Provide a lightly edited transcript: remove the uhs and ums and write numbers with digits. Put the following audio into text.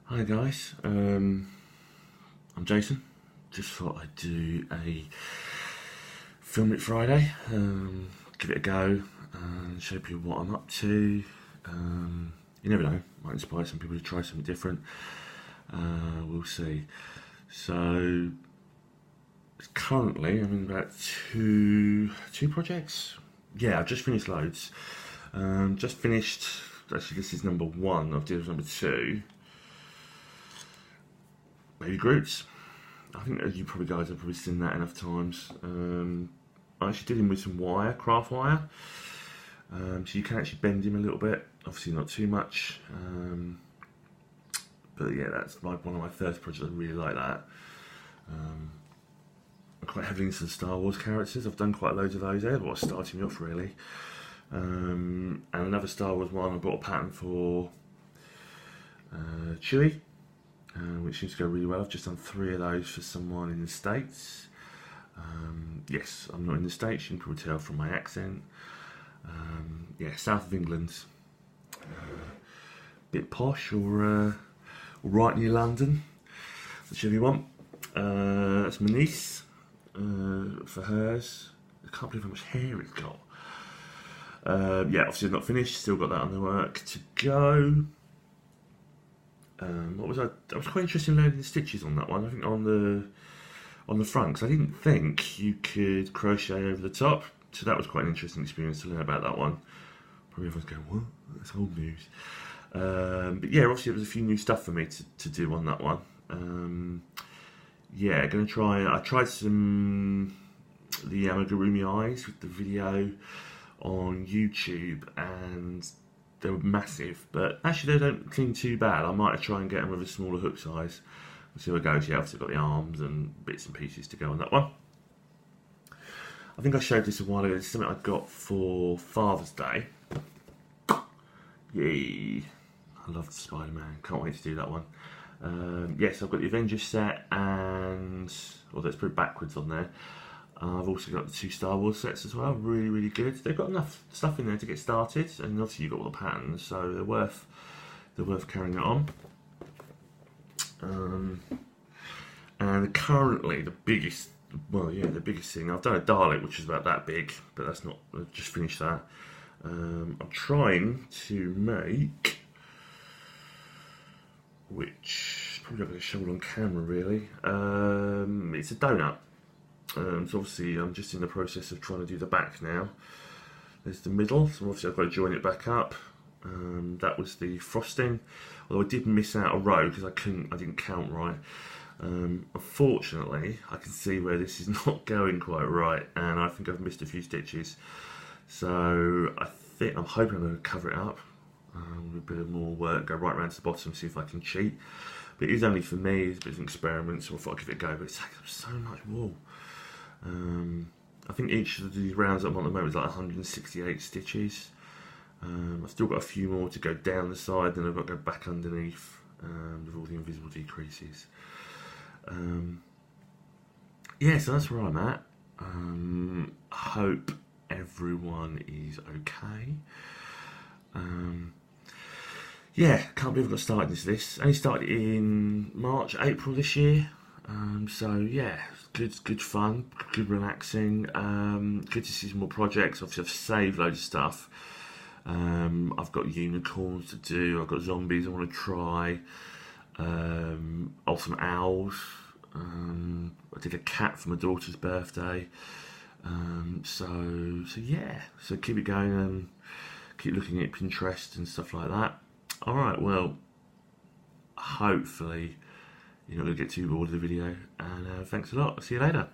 Hi guys, I'm Jason. Just thought I'd do a Film It Friday, give it a go and show people what I'm up to. You never know, might inspire some people to try something different. We'll see. So currently I'm in about two projects. Yeah, I've just finished loads. Just finished, actually this is number one, I've did number two. Baby Groots. I think you probably guys have probably seen that enough times. I actually did him with some wire, craft wire. So you can actually bend him a little bit, obviously not too much. But yeah, that's one of my first projects. I really like that. I'm quite heavily into the Star Wars characters. I've done quite loads of those there, but what's starting me off really. And another Star Wars one, I bought a pattern for Chewie. Which seems to go really well. I've just done 3 of those for someone in the States. Yes, I'm not in the States, you can probably tell from my accent. Yeah, south of England. Bit posh or right near London, whichever you want. That's my niece, for hers. I can't believe how much hair it's got. Yeah, obviously not finished, still got that on the work to go. What was I was quite interested in learning the stitches on that one. I think on the front, because I didn't think you could crochet over the top, so that was quite an interesting experience to learn about that one. Probably everyone's going, what? That's old news. But yeah, obviously there was a few new stuff for me to do on that one. Yeah, gonna try. I tried some the amigurumi eyes with the video on YouTube, and they were massive, but actually they don't seem too bad. I might try and get them with a smaller hook size. We'll see how it goes. Yeah, obviously got the arms and bits and pieces to go on that one. I think I showed this a while ago. It's something I got for Father's Day. Yay! I love Spider-Man. Can't wait to do that one. Yes, I've got the Avengers set, and although it's pretty backwards on there. I've also got the 2 Star Wars sets as well, really, really good. They've got enough stuff in there to get started, and obviously you've got all the patterns, so they're worth carrying it on. And currently the biggest thing, I've done a Dalek, which is about that big, but that's not, I've just finished that. I'm trying to make, which probably not going to show it on camera really. It's a donut. So obviously I'm just in the process of trying to do the back now. There's the middle, so obviously I've got to join it back up. That was the frosting, although I did miss out a row because I didn't count right. Unfortunately, I can see where this is not going quite right, and I think I've missed a few stitches. So I'm hoping I'm going to cover it up with a bit of more work, go right around to the bottom, see if I can cheat. But it is only for me, it's a bit of an experiment, so I thought I'd give it a go, but it's taking up so much wool. I think each of the rounds I'm on at the moment is like 168 stitches. I've still got a few more to go down the side, then I've got to go back underneath with all the invisible decreases. Yeah, so that's where I'm at. I hope everyone is okay. Yeah, can't believe I got started into this. Only started in March, April this year. So yeah, good fun, good relaxing. Good to see some more projects. Obviously I've saved loads of stuff. I've got unicorns to do, I've got zombies I want to try. Some owls. I did a cat for my daughter's birthday. So yeah, so keep it going and keep looking at Pinterest and stuff like that. Alright, well, hopefully you're not going to get too bored of the video, and thanks a lot. I'll see you later.